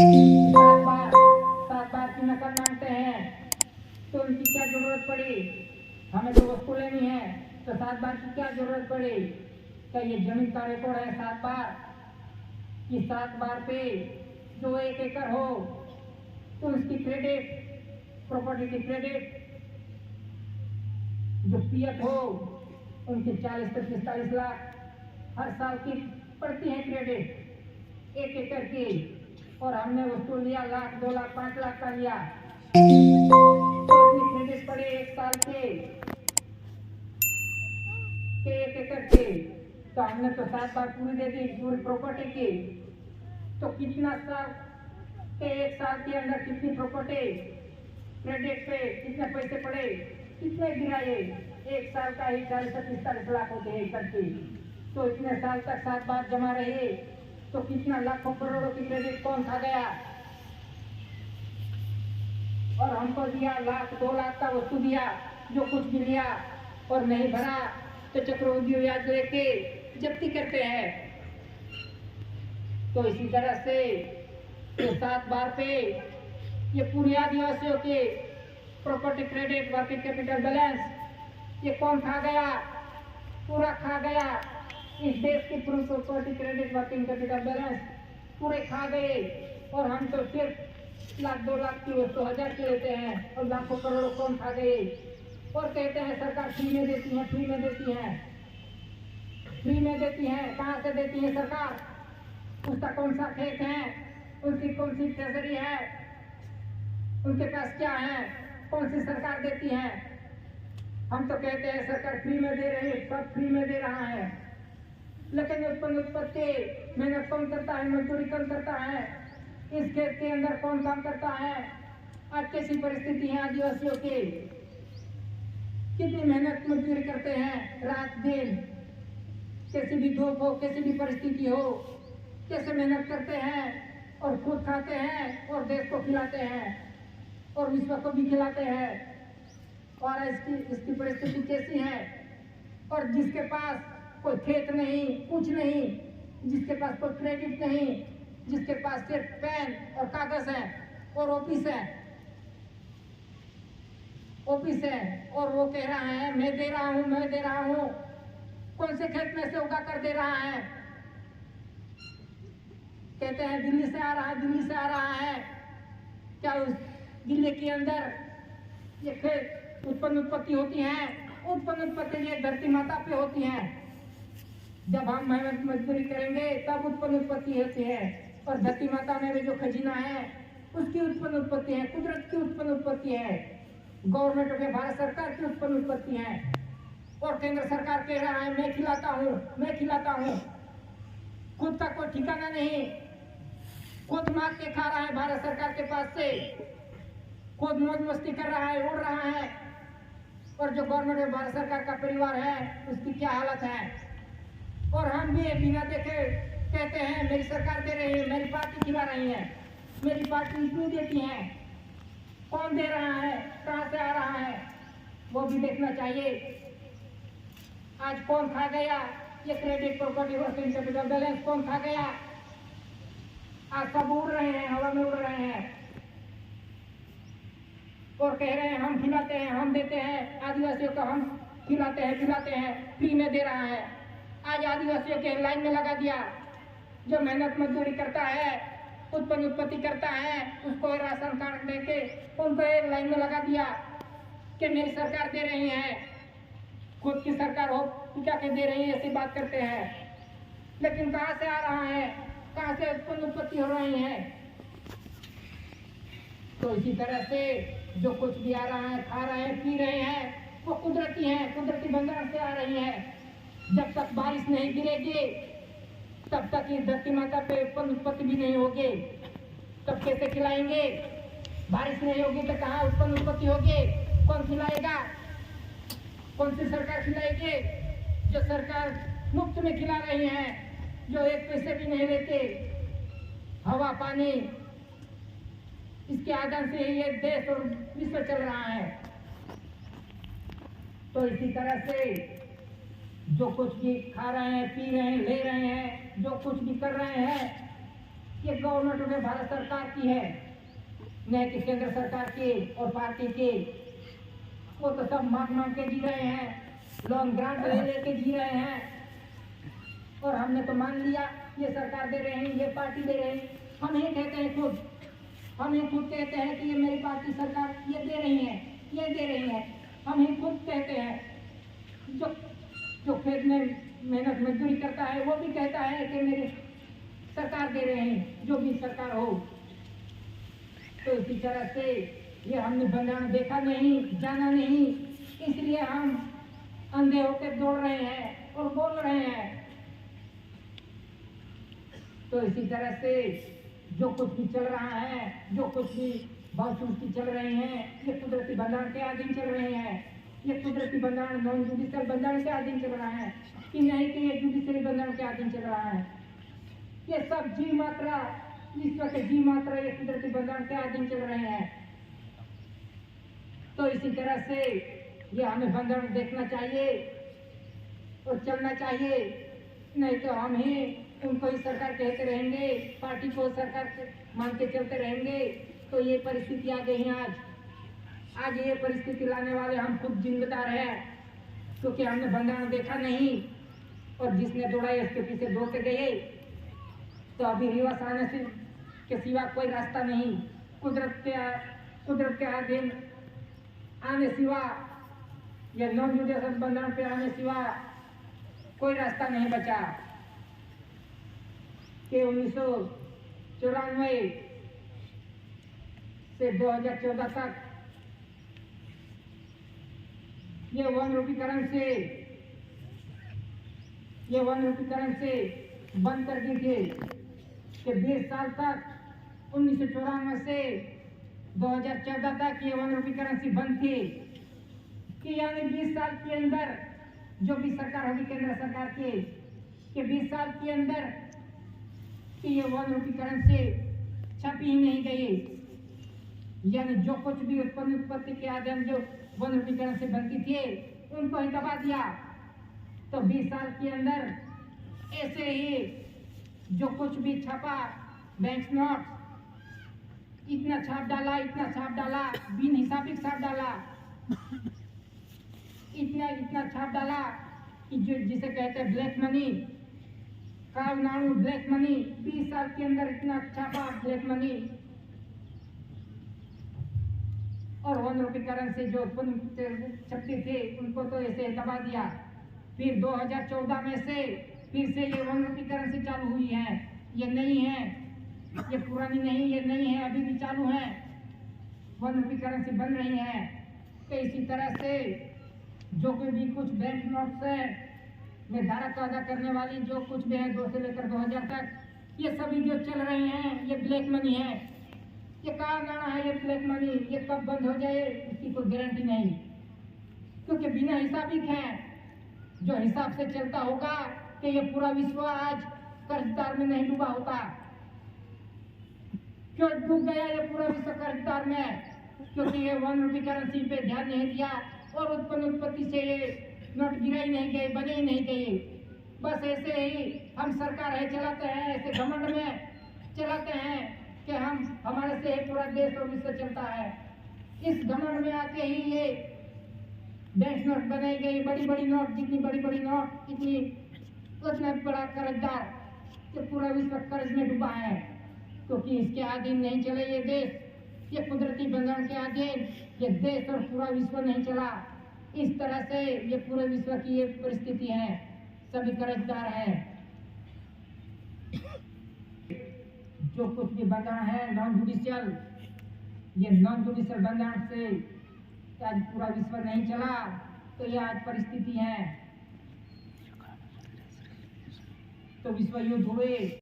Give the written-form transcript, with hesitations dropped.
सात बार की नकल मांगते हैं तो उनकी क्या जरूरत पड़ी? हमें तो वस्तु लेनी है तो 7 बार की क्या जरूरत पड़ी? क्या ये जमीन का रिकॉर्ड है 7 बार कि 7 बार पे जो 1 एकड़ हो तो उसकी क्रेडिट, प्रॉपर्टी की क्रेडिट जो पीएफ हो उनकी 40 से 45 लाख हर साल की पड़ती है क्रेडिट 1 एकड़ की। और हमने वस्तु लिया 1 लाख 2 लाख 5 लाख का लिया तो अपनी क्रेडिट पड़े 1 साल के 1 एकड़ के। तो हमने तो 7 बार पूरी दे दी पूरी प्रॉपर्टी की। तो कितना साल के 1 साल के अंदर कितनी प्रॉपर्टी क्रेडिट पे कितने पैसे पड़े, कितने गिराए? 1 साल का ही 40 से 45 लाख होते हैं एकड़ की। तो इतने साल तक 7 बार जमा रहे तो कितना लाखों करोड़ों की क्रेडिट कौन खा गया? और हमको दिया 1 लाख 2 लाख का वस्तु दिया जो कुछ भी लिया और नहीं भरा तो चक्रवृद्धि ब्याज लेके जब्ती करते हैं। तो इसी तरह से ये 7 बार पे ये पूरी आदिवासियों के property credit working capital balance ये कौन खा गया? पूरा खा गया। इस देश की पूरी property credit working capital balance पूरे खा गए। और हम तो सिर्फ 1 लाख 2 लाख की वस्तु 1000 की लेते हैं और लाखों करोड़ों कौन खा गए? और कहते हैं सरकार फ्री में देती है, फ्री में देती है, फ्री में देती है। कहाँ से देती है सरकार? उसका कौन सा खेत है, उनकी कौन सी ट्रेजरी है, उनके पास क्या है, कौन सी सरकार देती है? हम तो कहते हैं सरकार फ्री में दे रही है, सब फ्री में दे रहा है, लेकिन उत्पन्न उत्पत्ति मेहनत कौन करता है, मजदूरी कौन करता है, इस खेत के अंदर कौन काम करता है? आज कैसी परिस्थिति है आदिवासियों की? कितनी मेहनत मजदूरी करते हैं रात दिन, कैसी भी धूप हो, कैसी भी परिस्थिति हो, कैसे मेहनत करते हैं और खुद खाते हैं और देश को खिलाते हैं और विश्व को भी खिलाते हैं। और इसकी परिस्थिति कैसी है? और जिसके पास कोई खेत नहीं, कुछ नहीं, जिसके पास कोई क्रेडिट नहीं, जिसके पास सिर्फ पेन और कागज है और ऑफिस है और वो कह रहा है मैं दे रहा हूं, मैं दे रहा हूं। कौन से खेत में से उगा कर दे रहा है? कहते हैं दिल्ली से आ रहा है, दिल्ली से आ रहा है। क्या उस दिल्ली के अंदर ये खेत उत्पन्न उत्पत्ति होती है? उत्पन्न उत्पत्ति ये धरती माता पे होती है। जब हम मेहनत मजदूरी करेंगे तब उत्पन्न उत्पत्ति होती है। और धरती माता में भी जो खजीना है उसकी उत्पन्न उत्पत्ति है, कुदरत की उत्पन्न उत्पत्ति है, गवर्नमेंट में भारत सरकार की उत्पन्न उत्पत्ति है। और केंद्र सरकार कह रहा है मैं खिलाता हूँ, मैं खिलाता हूँ। खुद का कोई ठिकाना नहीं, खुद मार के खा रहा है भारत सरकार के पास से, खुद मौज मस्ती कर रहा है, उड़ रहा है। और जो गवर्नमेंट में भारत सरकार का परिवार है उसकी क्या हालत है? और हम भी बिना देखे कहते हैं मेरी सरकार दे रही है, मेरी पार्टी खिला रही है, मेरी पार्टी क्यों देती है? कौन दे रहा है, कहां से आ रहा है, वो भी देखना चाहिए। आज कौन खा गया ये credit property working capital balance? कौन खा गया? आज सब उड़ रहे हैं, हवा में उड़ रहे हैं और कह रहे हैं हम खिलाते हैं, हम देते हैं आदिवासियों को, हम खिलाते हैं, फ्री में दे रहा है। आज आदिवासियों के लाइन में लगा दिया। जो मेहनत मजदूरी करता है, उत्पन्न उत्पत्ति करता है, उसको राशन कार्ड देके उनको एक लाइन में लगा दिया कि मेरी सरकार दे रही है। खुद की सरकार हो क्या के दे रही है ऐसी बात करते हैं, लेकिन कहां से आ रहा है, कहां से उत्पन्न उत्पत्ति हो रही है? तो इसी तरह से जो कुछ भी आ रहा है, खा रहे हैं, पी रहे हैं, वो कुदरती है, कुदरती भंडार से आ रही है। जब तक बारिश नहीं गिरेगी तब तक इस धरती माता पे उत्पन्न उत्पत्ति भी नहीं होगी। तब कैसे खिलाएंगे? बारिश नहीं होगी तो कहाँ उत्पन्न उत्पत्ति होगी? कौन खिलाएगा? कौन सी सरकार खिलाएगी? जो सरकार मुफ्त में खिला रही है, जो 1 पैसे भी नहीं लेते, हवा पानी इसके आदान से ये देश और विश्व चल रहा है। तो इसी तरह से जो कुछ भी खा रहे हैं, पी रहे हैं, ले रहे हैं, जो कुछ भी कर रहे हैं, ये गवर्नमेंट में भारत सरकार की है, न कि केंद्र सरकार के और पार्टी के। वो तो सब मांग के जी रहे हैं, लॉन्ग ग्रांट ले लेके जी रहे हैं, और हमने तो मान लिया ये सरकार दे रहे हैं, ये पार्टी दे रहे हैं। हम ही कहते हैं खुद, हम ही खुद कहते हैं कि ये मेरी पार्टी सरकार ये दे रही है, ये दे रही है। हम ही खुद कहते हैं। जो खेत में मेहनत मजदूरी करता है वो भी कहता है कि मेरी सरकार दे रहे हैं, जो भी सरकार हो। तो इसी तरह से ये हमने बंगाल देखा नहीं, जाना नहीं, इसलिए हम अंधे होकर दौड़ रहे हैं और बोल रहे हैं। तो इसी तरह से जो कुछ भी चल रहा है, जो कुछ भी बातचीत चल रही हैं, ये कुदरती बंधारण के अधीन चल रहे हैं। ये कुदरती बंधारण नॉन जुडिशियल बंधारण के अधीन चल रहा है कि नहीं कि ये जुडिशियरी बंधारण के अधीन चल रहा है। ये सब जी मात्रा, विश्व के जी मात्रा ये कुदरती बंधारण के अधीन चल रहे हैं। तो इसी तरह से ये हमें बंधारण देखना चाहिए और चलना चाहिए, नहीं तो हम ही उनको ही सरकार कहते रहेंगे, पार्टी को सरकार मान के चलते रहेंगे। तो ये परिस्थिति आ गई है आज ये परिस्थिति लाने वाले हम खुद जिम्मेदार हैं, क्योंकि हमने बंधारण देखा नहीं, और जिसने दौड़ा इसके पीछे दौड़ते गए। तो अभी रिवर्स आने से के सिवा कोई रास्ता नहीं, कुदरत के अधीन आने सिवा या नॉन जुडिशियल बंधारण पे आने सिवा कोई रास्ता नहीं बचा। कि 1994 से 2014 तक ये वन रूपीकरण से बंद कर दी थी कि 20 साल तक 1994 से 2014 तक ये वन रूपीकरण से बंद थी, कि यानी 20 साल के अंदर जो भी सरकार होगी केंद्र सरकार की, कि 20 साल के अंदर कि ये वन रूपीकरण से छपी ही नहीं गई। यानी जो कुछ भी उत्पत्ति के आधार जो वन रूपीकरण से बनती थी उनको ही दबा दिया। तो 20 साल के अंदर ऐसे ही जो कुछ भी छपा, बैंक नोट इतना छाप डाला, बिन हिसाबी छाप डाला, इतना छाप डाला कि जो जिसे कहते हैं ब्लैक मनी, कालनाडु ब्लैक मनी। 20 साल के अंदर इतना छापा ब्लैक मनी, और वन रूपीकरण से जो छपती थे उनको तो ऐसे दबा दिया। फिर 2014 में से फिर से ये वन रूपीकरण से चालू हुई है। ये नहीं है, ये पुरानी नहीं, ये नहीं है, अभी भी चालू है, वन रूपीकरण से बन रही है। तो इसी तरह से जो कोई भी कुछ बैंक नोट्स है में धारा का अदा करने वाली जो कुछ भी है 2 से लेकर 2000 तक, ये सभी जो चल रहे हैं ये ब्लैक मनी है। ये कहाँ गाना है ये ब्लैक मनी, ये कब बंद हो जाए इसकी कोई गारंटी नहीं, क्योंकि बिना हिसाबिक है। जो हिसाब से चलता होगा कि ये पूरा विश्व आज कर्जदार में नहीं डूबा होता। क्यों डूब गया ये पूरा विश्व कर्जदार में? क्योंकि ये वन रूपीकरण पे ध्यान नहीं दिया और उत्पत्ति से ये नोट गिराई नहीं गए, बने ही नहीं गए। बस ऐसे ही हम सरकार है चलाते हैं, ऐसे घमंड में चलाते हैं कि हमारे से पूरा देश और विश्व चलता है। इस घमंड में आके ही ये बैंक नोट बनाई गई, बड़ी बड़ी नोट, जितनी बड़ी बड़ी नोट इतनी उतना बड़ा कर्जदार, कि पूरा विश्व कर्ज में डूबा है। क्योंकि इसके अधीन नहीं चले ये देश, ये कुदरती बंधारण के अधीन ये देश और पूरा विश्व नहीं चला। इस तरह से ये पूरे विश्व की ये परिस्थिति है, सभी कर्जदार हैं। जो कुछ भी बंधारण है नॉन जुडिशियल, ये नॉन जुडिशियल बंधारण से आज पूरा विश्व नहीं चला, तो ये आज परिस्थिति है। तो विश्व युद्ध हुए।